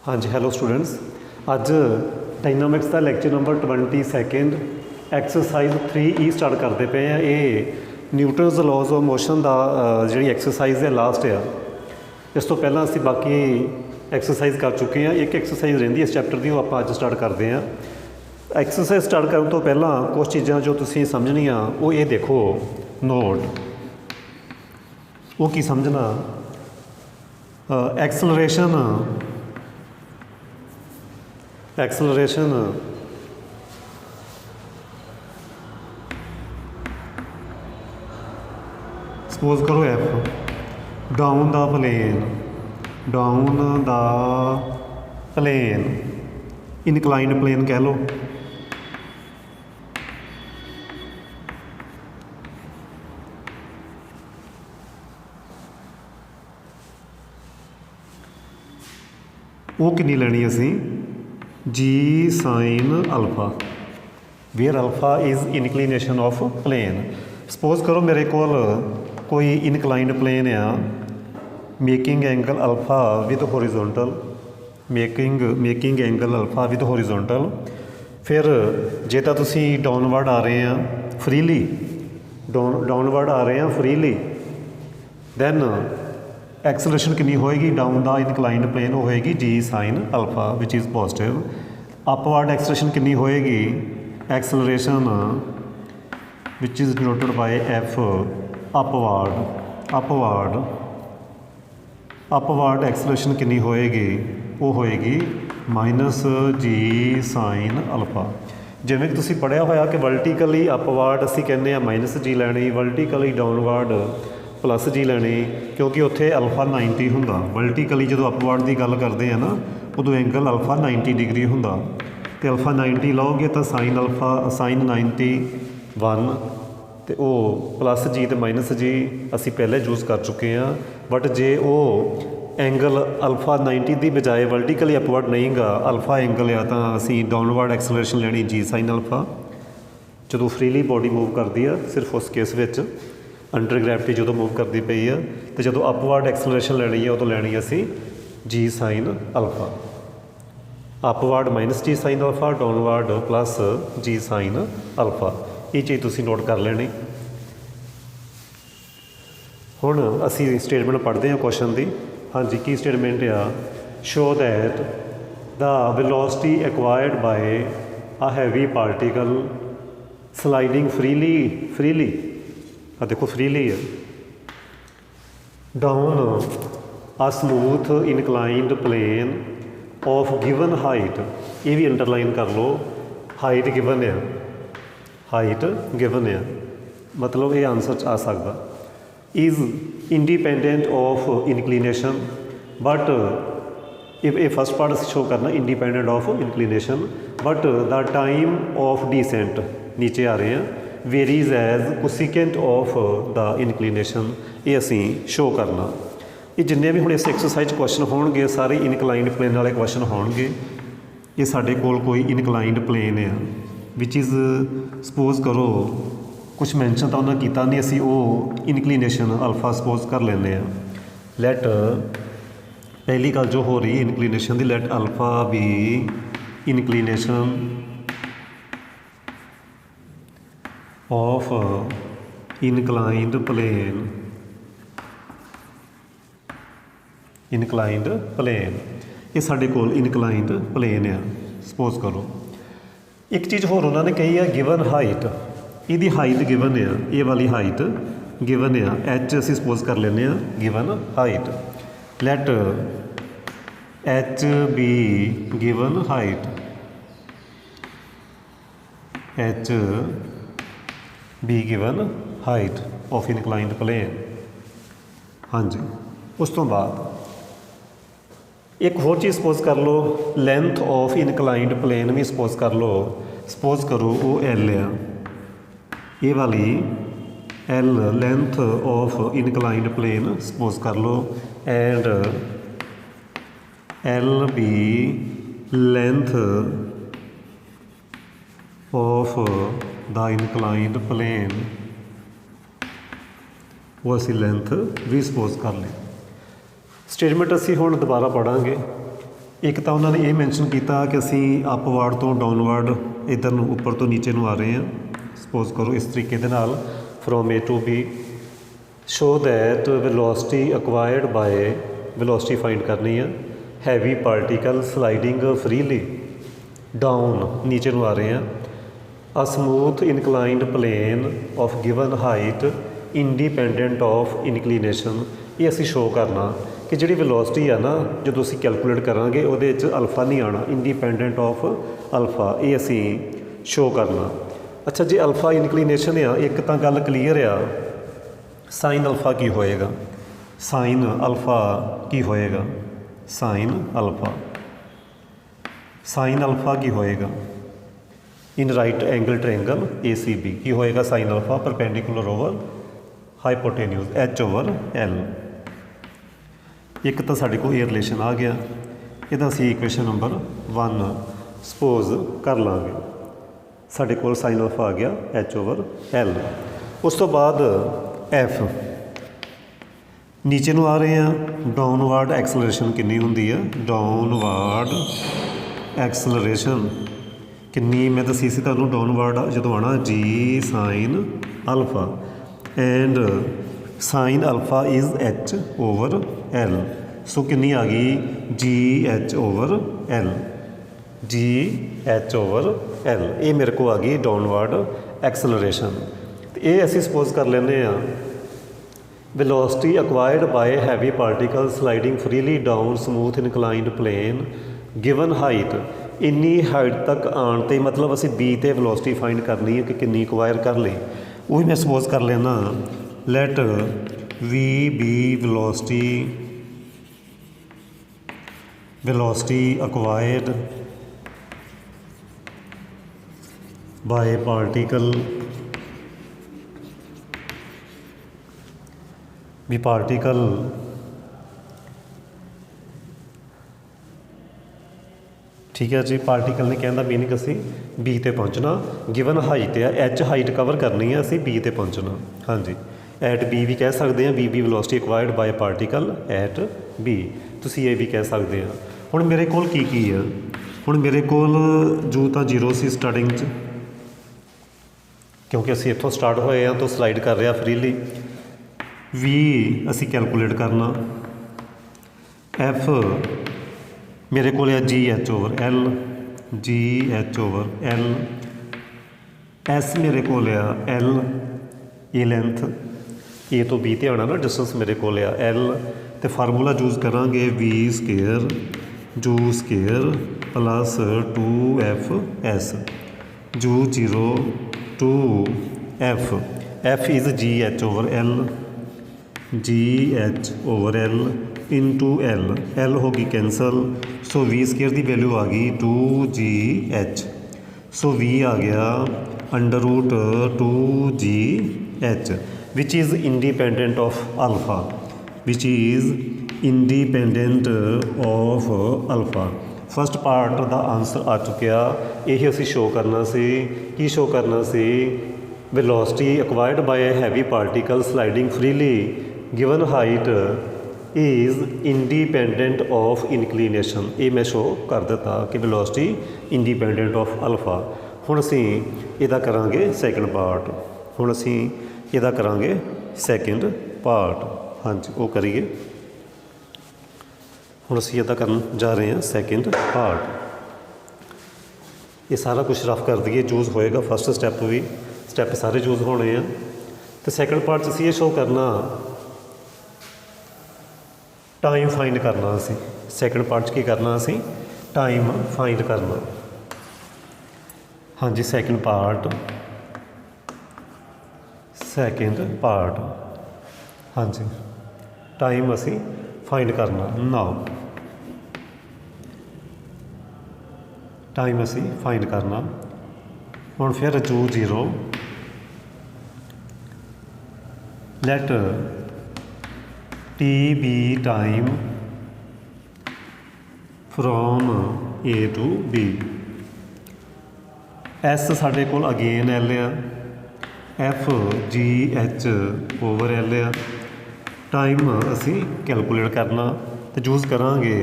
हाँ जी, hello students. अज dynamics का lecture number 22 exercise 3E start करते पे हैं। ये न्यूटन्स लॉज ऑफ मोशन का जी एक्सरसाइज है लास्ट आ। इस तो पहला असी बाकी एक्सरसाइज कर चुके हैं। एक एक्सरसाइज रही इस चैप्टर की, आप अज स्टार्ट करते हैं। एक्सरसाइज स्टार्ट करने तो पहला कुछ चीज़ां जो तुसीं समझनियाँ वो ये देखो नोट, वो की समझना एक्सलरेशन सपोज करो F down the plane inclined plane कह लो। वो कितनी लेनी असी g sine alpha, where alpha is inclination of plane. Suppose करो मेरे को कोई इनकलाइंड प्लेन आ, making angle alpha with horizontal, making angle alpha with horizontal. फिर जे तो तुसी डाउनवर्ड आ रहे हैं फ्रीली, डाउनवर्ड आ रहे हैं फ्रीली, दैन एक्सलरेशन कितनी होएगी डाउन द इनकलाइंड प्लेन, वो होएगी g sine alpha which is positive. Upward acceleration कितनी होएगी, acceleration which is denoted by F upward acceleration कितनी होएगी, वो होएगी माइनस जी साइन अल्फा। जिवें तुसीं पढ़िया होया कि वर्टिकली अपवर्ड असीं कहने आ माइनस जी लैनी, वर्टिकली डाउनवर्ड प्लस जी लैनी, क्योंकि उत्थे अल्फा 90 हुंदा। वर्टिकली जो अपवर्ड की गल करते हैं ना उदों एंगल अल्फा 90 डिग्री हुंदा, तो अल्फा 90 लाओगे तो साइन 90 1, तो वो प्लस जी तो माइनस जी असी पहले यूज़ कर चुके हैं। बट जे वो एंगल अल्फा 90 की बजाय वर्टिकली अपवर्ड नहीं गा, अल्फा एंगल आ, तो असी डाउनवर्ड एक्सलरेशन लेनी जी साइन अल्फा। जो फ्रीली बॉडी मूव करती है सिर्फ उस केस में अंडर ग्रैविटी जो मूव करती पई है, तो जो अपवर्ड एक्सलरेशन लेनी है उदों लेनी असी g sine alpha. Upward minus g sine alpha, downward plus जी साइन अल्फा। ये चीज़ तुसी नोट कर लेनी। हुण असी स्टेटमेंट पढ़ते हैं क्वेश्चन की। हाँ जी, की स्टेटमेंट आ, show that the velocity acquired by a heavy particle sliding freely देखो फ्रीली है down a smooth inclined plane of given height. ये भी अंडरलाइन कर लो, हाइट गिवन है, मतलब ये आंसर आ सकता। Is independent of inclination, but ये फर्स्ट पार्ट शो करना independent of inclination, but the time of descent नीचे आ रहे हैं varies as cosecant of the inclination, ये असी शो करना। ये जिन्ने भी हुण इस एक्सरसाइज क्वेश्चन होणगे सारे इनकलाइंड प्लेन वाले क्वेश्चन होणगे। ये साडे कोल कोई इनकलाइंड प्लेन है विच इज़ सपोज करो कुछ मैंशन तो उन्होंने कीता नहीं, असी वो इनकलीनेशन अल्फा सपोज कर लेने हैं। लैट पहली गल जो हो रही इनकलीनेशन की, let alpha be inclination of inclined plane, ये साडे कोल इनकलाइंड प्लेन है सपोज करो। एक चीज़ होर उन्होंने कही है गिवन हाइट, ये हाइट गिवन है, ये वाली हाइट गिवन है, एच असी सपोज कर लेने given height. Let H be given height, H be given height of inclined plane. हाँ जी, उस तो बाद एक होर चीज़ सपोज कर लो, लेंथ ऑफ इनकलाइंड प्लेन भी सपोज कर लो। सपोज करो वो एल आ, ये वाली L length of inclined plane suppose कर लो, and L be length of the inclined plane, वो असी लेंथ भी सपोज कर लें। स्टेटमेंट असी हुण दोबारा पढ़ांगे। ਇੱਕ ਤਾਂ ਉਹਨਾਂ ਨੇ ਇਹ ਮੈਂਸ਼ਨ ਕੀਤਾ ਕਿ ਅਸੀਂ ਅਪਵਰਡ ਤੋਂ ਡਾਊਨਵਰਡ ਇੱਧਰ ਨੂੰ ਉੱਪਰ ਤੋਂ ਨੀਚੇ ਨੂੰ ਆ ਰਹੇ ਹਾਂ। ਸਪੋਜ਼ ਕਰੋ ਇਸ ਤਰੀਕੇ ਦੇ ਨਾਲ from A to B show that velocity acquired by velocity find ਕਰਨੀ ਆ heavy particle sliding freely down ਨੀਚੇ ਨੂੰ ਆ ਰਹੇ ਹਾਂ a smooth inclined plane of given height independent of inclination. ਇਹ ਅਸੀਂ ਸ਼ੋਅ ਕਰਨਾ ਕਿ ਜਿਹੜੀ ਵੈਲੋਸਿਟੀ ਆ ਨਾ ਜਦੋਂ ਅਸੀਂ ਕੈਲਕੂਲੇਟ ਕਰਾਂਗੇ ਉਹਦੇ 'ਚ ਅਲਫਾ ਨਹੀਂ ਆਉਣਾ ਇੰਡੀਪੈਂਡੈਂਟ ਆਫ ਅਲਫਾ, ਇਹ ਅਸੀਂ ਸ਼ੋਅ ਕਰਨਾ। ਅੱਛਾ ਜੇ ਅਲਫਾ ਇਨਕਲੀਨੇਸ਼ਨ ਆ ਇੱਕ ਤਾਂ ਗੱਲ ਕਲੀਅਰ ਆ ਸਾਈਨ ਅਲਫਾ ਕੀ ਹੋਏਗਾ, ਸਾਈਨ ਅਲਫਾ ਕੀ ਹੋਏਗਾ, ਸਾਈਨ ਅਲਫਾ ਕੀ ਹੋਏਗਾ in right angle triangle ACB ਕੀ ਹੋਏਗਾ sine alpha perpendicular over hypotenuse H/L। ਇੱਕ ਤਾਂ ਸਾਡੇ ਕੋਲ ਇਹ ਰਿਲੇਸ਼ਨ ਆ ਗਿਆ, ਇਹਦਾ ਅਸੀਂ ਇਕੁਏਸ਼ਨ ਨੰਬਰ 1 ਸਪੋਜ਼ ਕਰ ਲਾਂਗੇ। ਸਾਡੇ ਕੋਲ ਸਾਈਨ ਅਲਫਾ ਆ ਗਿਆ H/L। ਉਸ ਤੋਂ ਬਾਅਦ F ਨੀਚੇ ਨੂੰ ਆ ਰਹੇ ਹਾਂ ਡਾਊਨਵਰਡ ਐਕਸਲਰੇਸ਼ਨ ਕਿੰਨੀ ਹੁੰਦੀ ਆ, ਡਾਊਨਵਰਡ ਐਕਸਲਰੇਸ਼ਨ ਕਿੰਨੀ ਮੈਂ ਦੱਸੀ ਸੀ ਤੁਹਾਨੂੰ ਡਾਊਨਵਰਡ ਜਦੋਂ ਆਉਣਾ G sign alpha and sign alpha is H/L। ਸੋ ਕਿੰਨੀ ਆ ਗਈ GH/L, GH/L। ਇਹ ਮੇਰੇ ਕੋਲ ਆ ਗਈ ਡਾਊਨਵਰਡ ਐਕਸਲਰੇਸ਼ਨ। ਤੇ ਇਹ ਅਸੀਂ ਸਪੋਜ਼ ਕਰ ਲੈਂਦੇ ਹਾਂ velocity acquired by heavy particle sliding freely down smooth inclined plane given height ਇੰਨੀ ਹਾਈਟ ਤੱਕ ਆਉਣ 'ਤੇ ਮਤਲਬ ਅਸੀਂ B 'ਤੇ ਵੈਲੋਸਿਟੀ ਫਾਈਂਡ ਕਰਨੀ ਹੈ ਕਿ ਕਿੰਨੀ ਅਕਵਾਇਰ ਕਰ ਲਈ। ਉਹ ਮੈਂ ਸਪੋਜ਼ ਕਰ ਲੈਣਾ light V be velocity acquired by particle ਠੀਕ ਹੈ ਜੀ। ਪਾਰਟੀਕਲ ਨੇ ਕਹਿੰਦਾ ਮੀਨਿੰਗ ਅਸੀਂ B 'ਤੇ ਪਹੁੰਚਣਾ ਗਿਵਨ ਹਾਈਟ ਆ H ਹਾਈਟ ਕਵਰ ਕਰਨੀ ਹੈ ਅਸੀਂ B 'ਤੇ ਪਹੁੰਚਣਾ। ਹਾਂਜੀ ਐਟ B ਵੀ ਕਹਿ ਸਕਦੇ ਹਾਂ B velocity acquired by particle at B ਤੁਸੀਂ ਇਹ ਵੀ ਕਹਿ ਸਕਦੇ ਹਾਂ। ਹੁਣ ਮੇਰੇ ਕੋਲ ਕੀ ਆ, ਹੁਣ ਮੇਰੇ ਕੋਲ ਜੋ ਤਾਂ 0 ਸੀ ਸਟਾਰਟਿੰਗ 'ਚ ਕਿਉਂਕਿ ਅਸੀਂ ਇੱਥੋਂ ਸਟਾਰਟ ਹੋਏ ਹਾਂ ਤੋਂ ਸਲਾਈਡ ਕਰ ਰਿਹਾ ਫਰੀਲੀ। V ਅਸੀਂ ਕੈਲਕੂਲੇਟ ਕਰਨਾ F ਮੇਰੇ ਕੋਲ ਆ GH/L, GH/L। S ਮੇਰੇ ਕੋਲ ਆ L, ਇਹ ਲੈਂਥ A ਤੋਂ B 'ਤੇ ਆਉਣਾ ਨਾ ਡਿਸਟੈਂਸ ਮੇਰੇ ਕੋਲ ਆ L। ਅਤੇ ਫਾਰਮੂਲਾ ਯੂਜ਼ ਕਰਾਂਗੇ V square U square plus 2FS U 0 to F is GH/L, GH/L into L ਹੋ ਗਈ ਕੈਂਸਲ। ਸੋ V ਸਕੇਅਰ ਦੀ ਵੈਲਿਊ ਆ ਗਈ 2GH। ਸੋ V ਆ ਗਿਆ under route 2GH which is independent of alpha, which is independent of alpha। First part the answer ਆ ਚੁੱਕਿਆ। ਇਹ ਅਸੀਂ ਸ਼ੋਅ ਕਰਨਾ ਸੀ, ਕੀ ਸ਼ੋਅ ਕਰਨਾ ਸੀ velocity acquired by heavy particle sliding freely given height is independent of inclination. ਇਹ ਮੈਂ ਸ਼ੋਅ ਕਰ ਦਿੱਤਾ ਕਿ ਵੈਲੋਸਿਟੀ ਇੰਡੀਪੈਂਡੈਂਟ ਆਫ ਅਲਫਾ। ਹੁਣ ਅਸੀਂ ਇਹਦਾ ਕਰਾਂਗੇ ਸੈਕਿੰਡ ਪਾਰਟ, ਹੁਣ ਅਸੀਂ ਇਹਦਾ ਕਰਾਂਗੇ ਸੈਕਿੰਡ ਪਾਰਟ। ਹਾਂਜੀ ਉਹ ਕਰੀਏ। ਹੁਣ ਅਸੀਂ ਇਹਦਾ ਕਰਨ ਜਾ ਰਹੇ ਹਾਂ ਸੈਕਿੰਡ ਪਾਰਟ। ਇਹ ਸਾਰਾ ਕੁਛ ਰਫ ਕਰ ਦਈਏ, ਯੂਜ਼ ਹੋਏਗਾ ਫਸਟ ਸਟੈਪ ਸਾਰੇ ਯੂਜ਼ ਹੋਣੇ ਆ। ਅਤੇ ਸੈਕਿੰਡ ਪਾਰਟ 'ਚ ਅਸੀਂ ਇਹ ਸ਼ੋਅ ਕਰਨਾ ਟਾਈਮ ਫਾਈਂਡ ਕਰਨਾ। ਅਸੀਂ ਸੈਕਿੰਡ ਪਾਰਟ 'ਚ ਕੀ ਕਰਨਾ, ਅਸੀਂ ਟਾਈਮ ਫਾਈਂਡ ਕਰਨਾ। ਹਾਂਜੀ ਸੈਕਿੰਡ ਪਾਰਟ ਹਾਂਜੀ ਟਾਈਮ ਅਸੀਂ ਫਾਈਂਡ ਕਰਨਾ। ਨਾਓ ਟਾਈਮ ਅਸੀਂ ਫਾਈਂਡ ਕਰਨਾ। ਹੁਣ ਫਿਰ U 0 let T be time from A to B। S ਸਾਡੇ ਕੋਲ ਅਗੇਨ L ਆ, F GH/L ਆ। ਟਾਈਮ ਅਸੀਂ ਕੈਲਕੂਲੇਟ ਕਰਨਾ ਅਤੇ ਯੂਜ਼ ਕਰਾਂਗੇ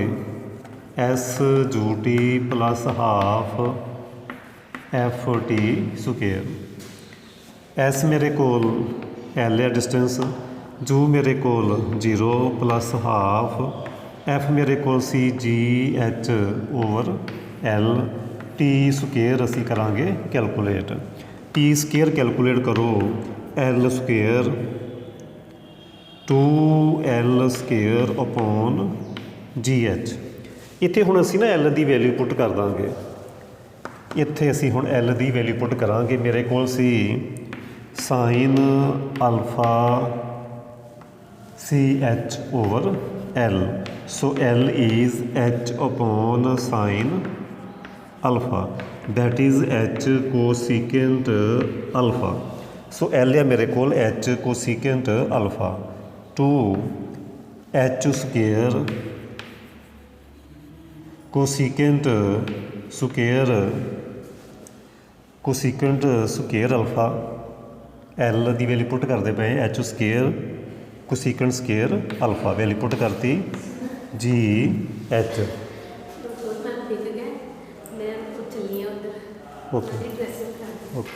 S U T plus half f t square. S मेरे कोल एल है डिस्टेंस, जू मेरे कोल 0 प्लस हाफ, एफ मेरे कोल सी g H over L, T square असी करांगे कैलकुलेट। टी स्क्वेयर कैलकुलेट करो L square 2L square upon g H. इत्थे हुण असी ना एल की वैल्यू पुट कर देंगे। इत्थे असी हुण एल की वैल्यू पुट करांगे। मेरे कोल सी साइन अल्फा सी h over l, so l is h upon sine alpha, that is h cosecant alpha. So l है मेरे कोल h cosecant alpha 2H square cosecant square alpha. L की वैल्यू पुट करते पे h square cosecant square alpha, value put करती g h. Okay okay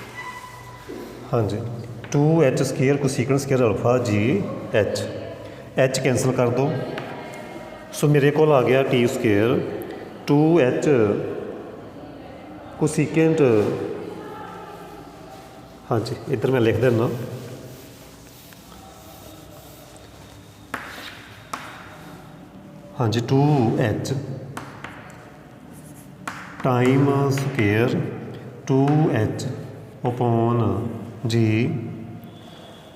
हाँ जी 2H square cosecant square alpha g h. H cancel कर दो, सो मेरे को आ गया टी स्क्वेयर 2H कोसीकेंट, हाँ जी इधर मैं लिख देना हाँ जी 2H time square 2H upon g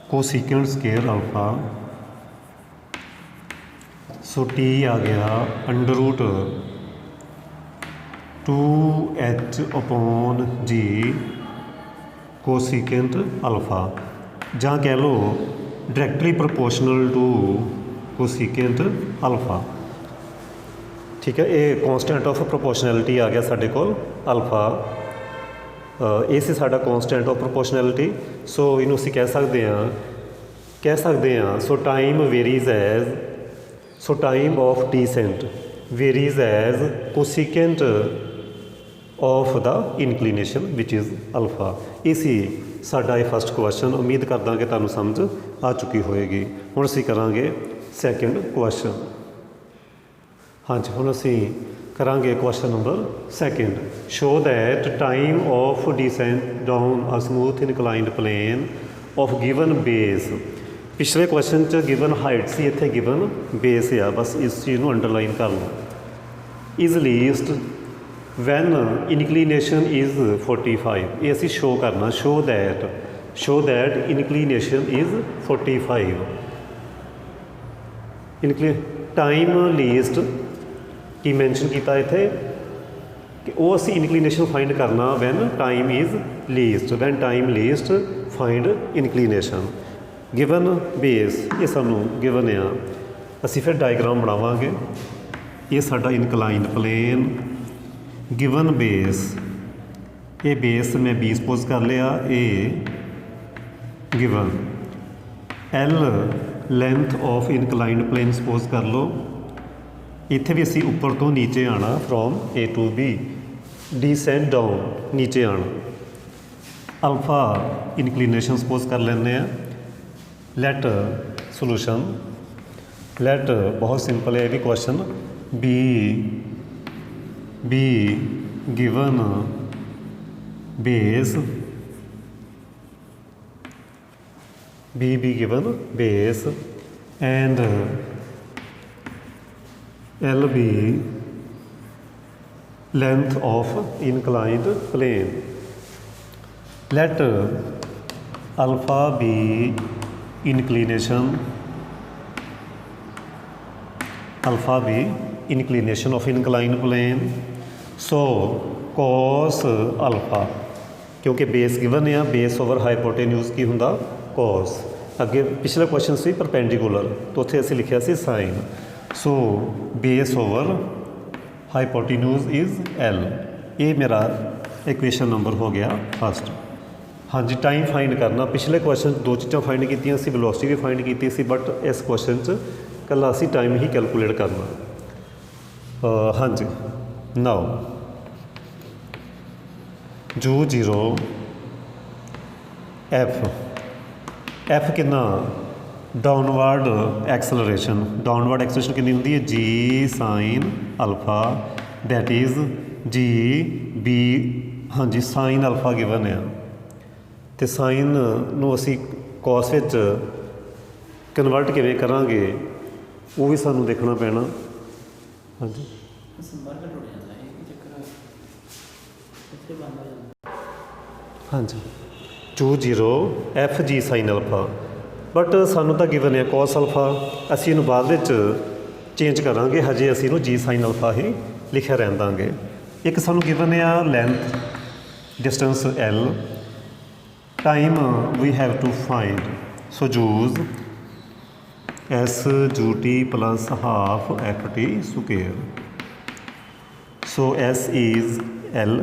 cosecant square alpha. So t आ गया under root 2H upon g cosecant alpha, ਜਾਂ कह लो directly proportional to cosecant alpha. ठीक है, ये कॉन्सटेंट ऑफ प्रोपोर्शनैलिटी आ गया साढ़े कोल अल्फा। ये सी साडा कॉन्सटेंट ऑफ प्रोपोर्शनैलिटी। सो इनू असीं कह सकते हैं so time varies as, so time of descent varies as cosecant of the inclination which is alpha. इसी साडा ये फस्ट क्वेश्चन, उम्मीद करदा कि तुहानूं समझ आ चुकी होएगी। हुण असीं करांगे सैकेंड क्वेश्चन। हाँ जी हुण असीं करांगे question number second. Show that time of descent down a smooth inclined plane of given base. पिछले क्वेश्चन च गिवन हाइट सी, इत्थे गिवन बेस आ, बस इस चीज़ को अंडरलाइन कर लो। Is least when inclination is 45। ये असीं शो करना, show that inclination is 45। Time least की मैंशन किया इत्थे कि वो असी इनकलीनेशन फाइंड करना when time is least, when time least find inclination. Given base ये सानू गिवन आ, असी फिर डायग्राम बनावांगे। ये साडा इनकलाइंड प्लेन, गिवन बेस, ये बेस मैं बी सपोज कर लिया, ए given l length of inclined plane suppose कर लो। इत्थे भी असी उपर तो नीचे आना from A to B, descent down नीचे आना। अल्फा इनकलीनेशन सपोज कर लेने। लैट सोल्यूशन, लैट बहुत सिंपल है ये भी question. B given base, b given base and L be length of inclined plane. Let alpha be इनक्लीनेशन, alpha be inclination of inclined plane. So cos alpha, क्योंकि base given है, base over hypotenuse की हुंदा cos. अगे पिछला question C perpendicular, तो उत्थे असीं लिखिया सी sine. So base over hypotenuse is l. ये मेरा इक्वेशन नंबर हो गया फस्ट। हाँ जी टाइम फाइंड करना। पिछले क्वेश्चन दो चीज़ां फाइंड कीतियां सी, वेलोसिटी भी फाइंड की सी, बट इस क्वेश्चन च कल्ला असीं टाइम ही कैलकुलेट करना। हाँ जी नाउ जू 0 एफ कितना डाउनवर्ड एक्सलरेशन कितनी होंगी है g sine alpha that is g b हाँ जी साइन अल्फा गिवन है तो साइन नूं असी कॉस विच कन्वर्ट किवें करांगे वो भी सानूं देखना पैना। हाँ जी हाँ जी two 0 f g sine alpha but सानूं तो गिवन है कॉस अल्फा असी इहनूं बाद विच चेंज करांगे हजे असी इहनूं जी साइन अल्फा ही लिखिया रहन दांगे। एक सानूं गिवन है length distance l time we have to find so use s u t plus half f t square so s is l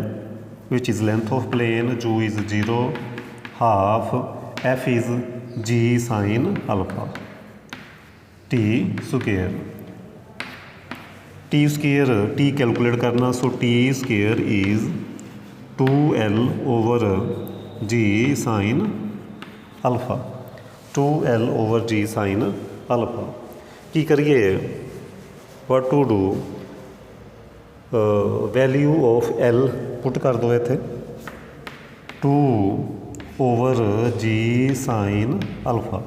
which is length of plane u is 0 half f is g sin alpha t square t calculate करना so t square is 2l over g sin alpha 2l over g sin alpha की करिए what to do value of L put कर दो इत्थे 2 over g sine alpha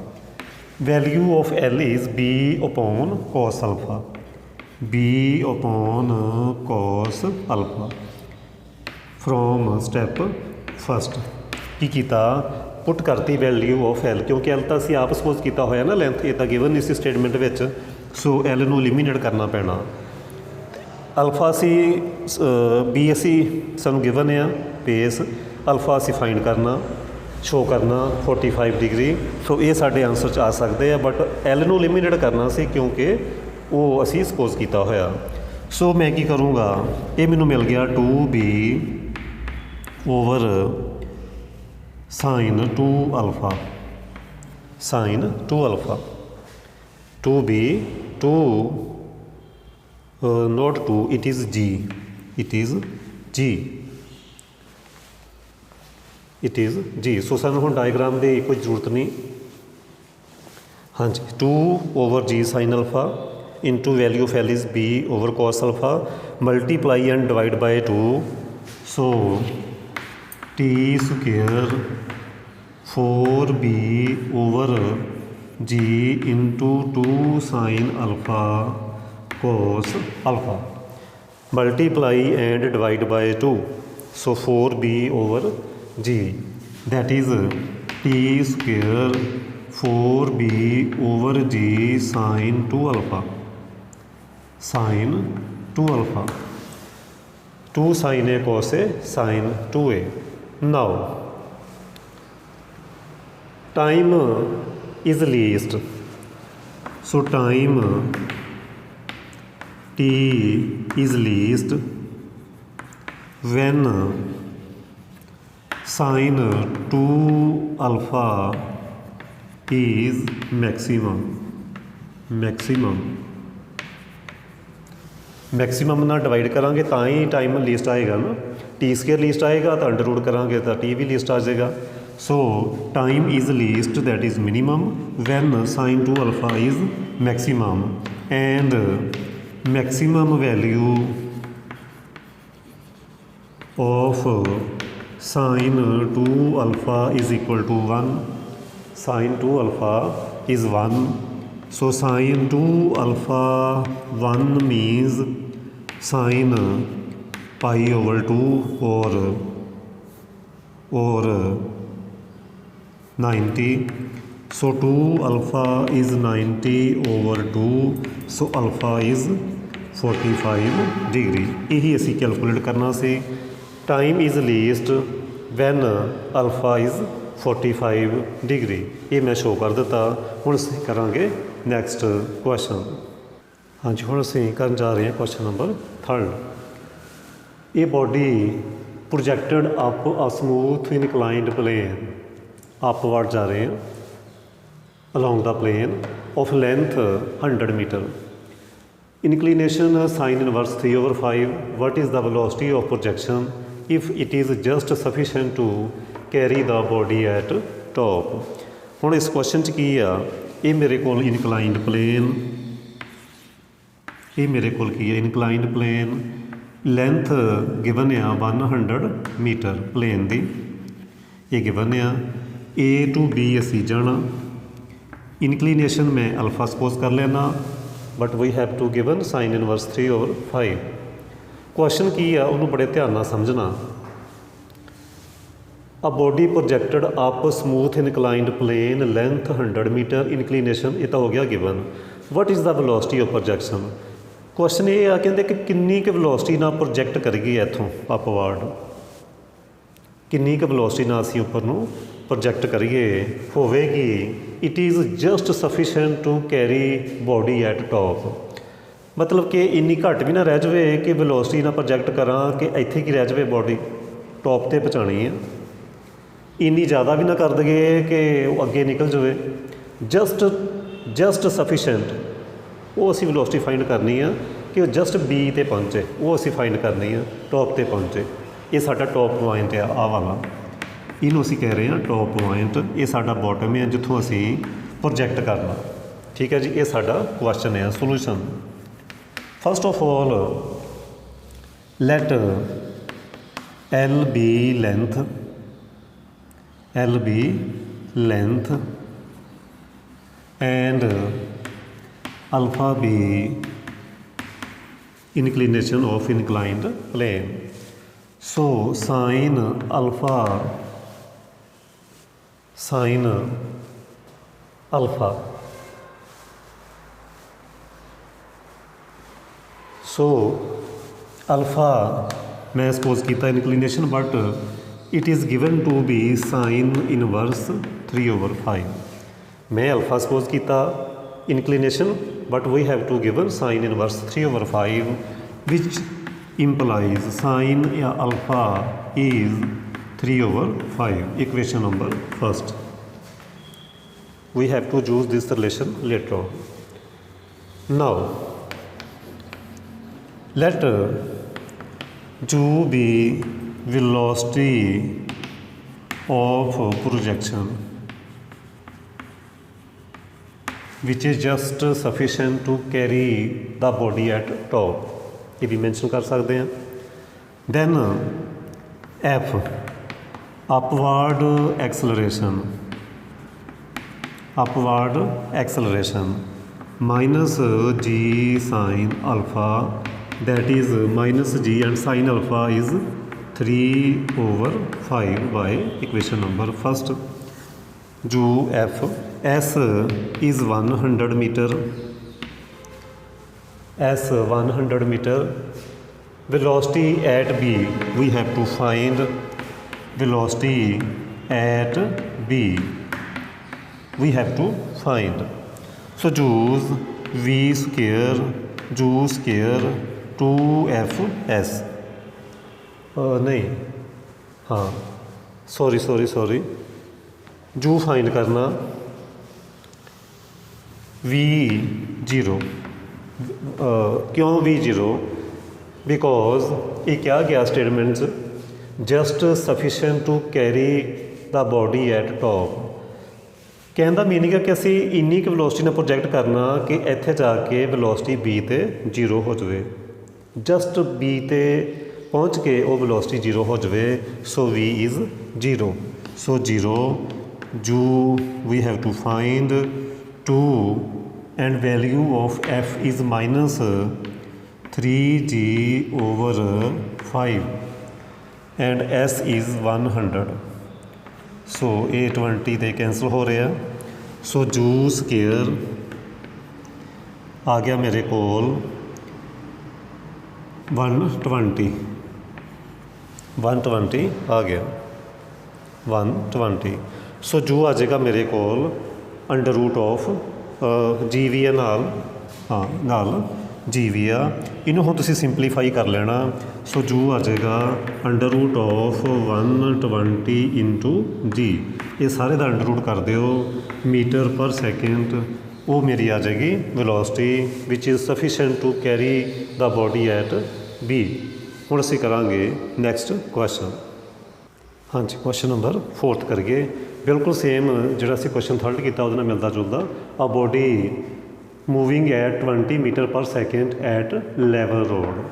value of L is b upon cos alpha b upon cos alpha from step first की कीता put करती value of L क्योंकि L तो असी आप सपोज किया होया ना लेंथ ये तो गिवन नहीं सी स्टेटमेंट विच सो एल नूं एलिमिनेट करना पैना अल्फा सी बी असी सानू गिवन है बेस अल्फा असी फाइंड करना शो करना 45 डिग्री सो ये साडे आंसर च आ सकते हैं बट एल नू एलिमिनेट करना सी क्योंकि वो असी सपोज किया होया सो मैं की करूँगा ये मैनू मिल गया 2b over sine 2 alpha sine 2 alpha 2b 2 not 2 it is g it is g it is g so सानू हुण डायग्राम की कोई जरूरत नहीं। हाँ जी 2 over g sine alpha into value of L is b over cos alpha multiply and divide by 2 so t square 4b over g into 2 sine alpha cos alpha multiply and divide by 2 so 4b over g that is t square 4b over g sin 2 alpha sin 2 alpha 2 sin a cos a sin 2a now time is least so time t is least when sin 2 alpha is maximum ना divide करांगे तो ही time least आएगा ना T square least आएगा तो under root करांगे तो T भी लीस्ट आ जाएगा सो time is least that is minimum when sin 2 alpha is maximum and maximum value of sin 2 alpha is equal to 1 sin 2 alpha is 1 so sin 2 alpha 1 means sin pi over 2 or 90 so 2 alpha is 90 over 2 so alpha is 45 degree यही असी calculate करना से time is least when alpha is 45 degree ये मैं show कर दिता हुण असीं करांगे नैक्सट क्वेश्चन। हाँ जी हुण असीं करन जा रहे हैं क्वेश्चन नंबर 3 ये body projected up a smooth inclined plane upward जा रहे हैं along the plane of length 100 metre inclination sine inverse 3/5. What is the velocity of projection if it is just sufficient to carry the body at top? ਹੁਣ ਇਸ question 'ਚ ਕੀ ਆ, ਇਹ ਮੇਰੇ ਕੋਲ ਇਨਕਲਾਈਨਡ ਪਲੇਨ, ਇਹ ਮੇਰੇ ਕੋਲ ਕੀ ਹੈ ਇਨਕਲਾਈਨਡ ਪਲੇਨ, ਲੈਂਥ ਗਿਵਨ ਆ 100 ਮੀਟਰ ਪਲੇਨ ਦੀ, ਇਹ ਗਿਵਨ ਆ A to B ਅਸੀਂ ਜਾਣਾ, ਇਨਕਲੀਨੇਸ਼ਨ ਮੈਂ ਅਲਫਾ ਸਪੋਜ਼ ਕਰ ਲੈਣਾ, but we have to given sine inverse 3/5। Question ਕੀ ਆ ਉਹਨੂੰ ਬੜੇ ਧਿਆਨ ਨਾਲ ਸਮਝਣਾ। A body projected up smooth inclined plane, length 100 meter, inclination ਇਹ ਤਾਂ ਹੋ ਗਿਆ given। What is the velocity of projection? Question ਇਹ ਆ ਕਹਿੰਦੇ ਕਿ ਕਿੰਨੀ ਕੁ ਵੈਲੋਸਿਟੀ ਨਾਲ ਪ੍ਰੋਜੈਕਟ ਕਰੀਏ ਇੱਥੋਂ ਅਪਵਰਡ, ਕਿੰਨੀ ਕੁ ਵੈਲੋਸਿਟੀ ਨਾਲ ਅਸੀਂ ਉੱਪਰ ਨੂੰ ਪ੍ਰੋਜੈਕਟ ਕਰੀਏ ਹੋਵੇਗੀ। It is just sufficient to carry body at top, ਮਤਲਬ ਕਿ ਇੰਨੀ ਘੱਟ ਵੀ ਨਾ ਰਹਿ ਜਾਵੇ ਕਿ ਵੈਲੋਸਿਟੀ ਨਾਲ ਪ੍ਰੋਜੈਕਟ ਕਰਾਂ ਕਿ ਇੱਥੇ ਕੀ ਰਹਿ ਜਾਵੇ, ਬੋਡੀ ਟੋਪ 'ਤੇ ਪਹੁੰਚਾਉਣੀ ਆ, ਇੰਨੀ ਜ਼ਿਆਦਾ ਵੀ ਨਾ ਕਰ ਦਈਏ ਕਿ ਉਹ ਅੱਗੇ ਨਿਕਲ ਜਾਵੇ। ਜਸਟ ਸਫੀਸ਼ੀਐਂਟ ਉਹ ਅਸੀਂ ਵੈਲੋਸਿਟੀ ਫਾਈਂਡ ਕਰਨੀ ਆ ਕਿ ਉਹ ਜਸਟ ਬੀ 'ਤੇ ਪਹੁੰਚੇ, ਉਹ ਅਸੀਂ ਫਾਈਂਡ ਕਰਨੀ ਆ ਟੋਪ 'ਤੇ ਪਹੁੰਚੇ। ਇਹ ਸਾਡਾ ਟੋਪ ਪੁਆਇੰਟ ਆ, ਆਹ ਵਾਲਾ, ਇਹਨੂੰ ਅਸੀਂ ਕਹਿ ਰਹੇ ਹਾਂ ਟੋਪ ਪੁਆਇੰਟ। ਇਹ ਸਾਡਾ ਬਾਟਮ ਹੈ ਜਿੱਥੋਂ ਅਸੀਂ ਪ੍ਰੋਜੈਕਟ ਕਰਨਾ। ਠੀਕ ਹੈ ਜੀ, ਇਹ ਸਾਡਾ ਕੁਐਸਚਨ ਹੈ। Solution, first of all let L be length and alpha be inclination of inclined plane. So sine alpha so alpha मैं suppose किया inclination but it is given to be sine inverse 3/5। मैं alpha suppose किया inclination but we have to given sine inverse 3/5 which implies sine alpha is 3/5। equation number first, we have to use this relation later on. Now let u be velocity of projection which is just sufficient to carry the body at top, ये भी mention कर सकते हैं। then f upward acceleration minus g sin alpha, that is minus g and sin alpha is 3/5 by equation number first। जो f s is 100 meter, velocity at b, we have to find velocity at b, we have to find। so joules v square 2fs नहीं, हाँ sorry जू find करना v0। क्यों v0? Because ये क्या गया statement just sufficient to carry the body at top. कहने का मीनिंग है कि असी इन्नी क वेलोसिटी नाल प्रोजैक्ट करना कि इत्थे जाके वेलोसिटी बी ते 0 हो जाए, जस्ट बी ते पहुँच के वो वेलोसिटी 0 हो जाए। सो v इज़ 0। सो 0 जो we have to find 2 and value of f is minus 3g/5 and s is 100। सो ये 20 ते कैंसल हो रहा। सो जू स्केयर आ गया मेरे कोल 120 आ गया 120। सो जो आ जाएगा मेरे कोल under root of g v a नाल जी वी आ, इनू हम तुसी सिंपलीफाई कर लेना। सो जो आ जाएगा अंडर रूट ऑफ 120 इंटू जी, ये सारे का अंडर रूट कर दिओ मीटर पर सैकेंड ਉਹ ਮੇਰੀ ਆ ਜਾਏਗੀ ਵੈਲੋਸਿਟੀ ਵਿਚ is sufficient to carry the body at B. ਹੁਣ ਅਸੀਂ ਕਰਾਂਗੇ ਨੈਕਸਟ ਕੁਐਸਚਨ। ਹਾਂਜੀ, ਕੁਐਸਚਨ ਨੰਬਰ 4 ਕਰੀਏ। ਬਿਲਕੁਲ ਸੇਮ ਜਿਹੜਾ ਅਸੀਂ ਕੁਐਸਚਨ 3rd ਕੀਤਾ ਉਹਦੇ ਨਾਲ ਮਿਲਦਾ ਜੁਲਦਾ। A body moving at 20 metre per second at level road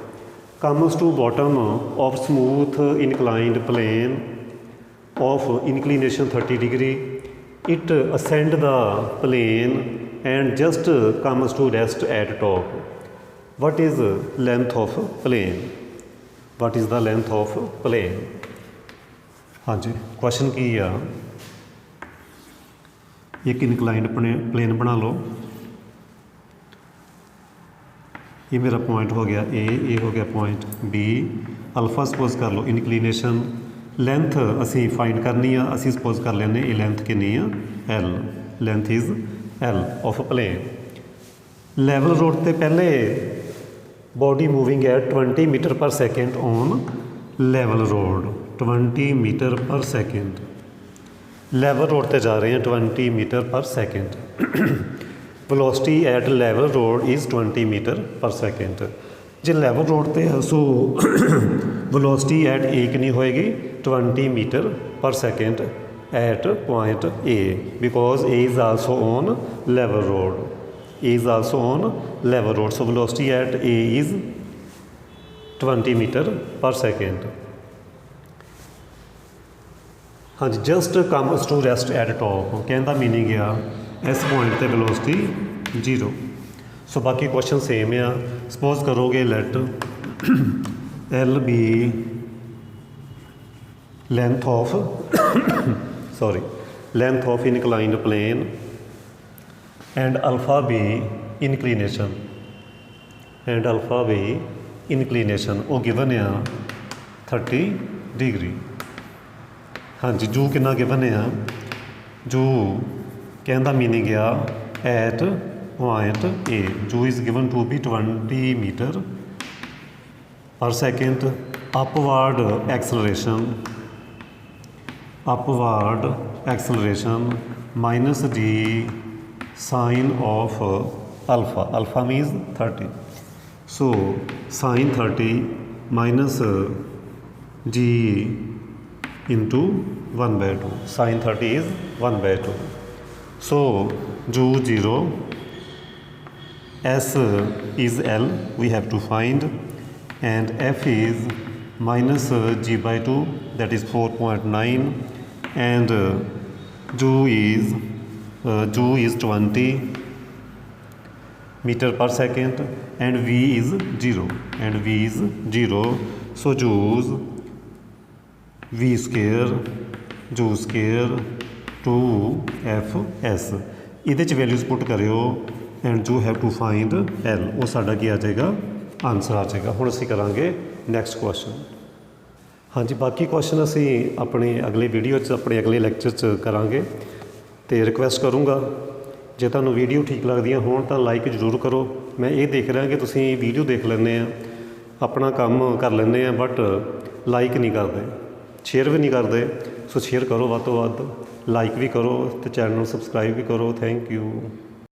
comes to bottom of smooth inclined plane of inclination 30 degree. It ascend the plane and just comes to rest at top. What is length of plane? What is the length of plane? हाँ जी, question की आ, एक inclined plane बना लो। ये मेरा point हो गया ए हो गया पॉइंट बी। अल्फा सपोज कर लो इनक्लीनेशन। लेंथ असी फाइंड करनी आ, असी सपोज कर लेने ये लेंथ कितनी आ l. Length is l of plane. Level road ते पहले बॉडी मूविंग है 20 metre per second on level road. 20 metre per second level road ते जा रहे हैं 20 metre per second. Velocity at level road is 20 metre per second. जे level road ते so velocity at ए कितनी होएगी 20 metre per second at point A, because A is also on level road. A is also on level road, so velocity at A is 20 metre per second. हाँ जी, just comes to rest at top कहने का meaning आ इस point ते velocity 0। So बाकी question same आ। Suppose करोगे let l be length of length of inclined plane and alpha be inclination वो गिवन आ 30 डिग्री। हाँ जी, जू कितना गिवन आ, जू कहने का मीनिंग आ at point A. U is given to be 20 metre per second. Upward acceleration minus g sine of alpha. Alpha means 30, so sine 30 minus g into 1/2। Sine 30 is 1/2। So ju 0, S is L we have to find, and F is minus g/2 that is 4.9, and ju is 20 meter per second and V is 0 so joules V square 2fs ਇਹਦੇ ਚ values ਪੁੱਟ ਕਰਿਓ and ਜੋ have to find L. ਉਹ ਸਾਡਾ ਕੀ ਆ ਜਾਏਗਾ, answer ਆ ਜਾਏਗਾ। ਹੁਣ ਅਸੀਂ ਕਰਾਂਗੇ ਨੈਕਸਟ ਕੁਐਸਚਨ। ਹਾਂਜੀ, ਬਾਕੀ ਕੁਐਸਚਨ ਅਸੀਂ ਆਪਣੇ ਅਗਲੇ ਵੀਡੀਓ 'ਚ ਆਪਣੇ ਅਗਲੇ ਲੈਕਚਰ 'ਚ ਕਰਾਂਗੇ। ਅਤੇ ਰਿਕੁਐਸਟ ਕਰੂੰਗਾ ਜੇ ਤੁਹਾਨੂੰ ਵੀਡੀਓ ਠੀਕ ਲੱਗਦੀਆਂ ਹੋਣ ਤਾਂ ਲਾਈਕ ਜ਼ਰੂਰ ਕਰੋ। ਮੈਂ ਇਹ ਦੇਖ ਰਿਹਾ ਕਿ ਤੁਸੀਂ ਵੀਡੀਓ ਦੇਖ ਲੈਂਦੇ ਆ, ਆਪਣਾ ਕੰਮ ਕਰ ਲੈਂਦੇ ਆ, ਬਟ ਲਾਈਕ ਨਹੀਂ ਕਰਦੇ, ਸ਼ੇਅਰ ਵੀ ਨਹੀਂ ਕਰਦੇ। ਸੋ ਸ਼ੇਅਰ ਕਰੋ ਵੱਧ ਤੋਂ ਵੱਧ, ਲਾਈਕ ਵੀ ਕਰੋ ਅਤੇ ਚੈਨਲ ਨੂੰ ਸਬਸਕ੍ਰਾਈਬ ਵੀ ਕਰੋ। Thank you.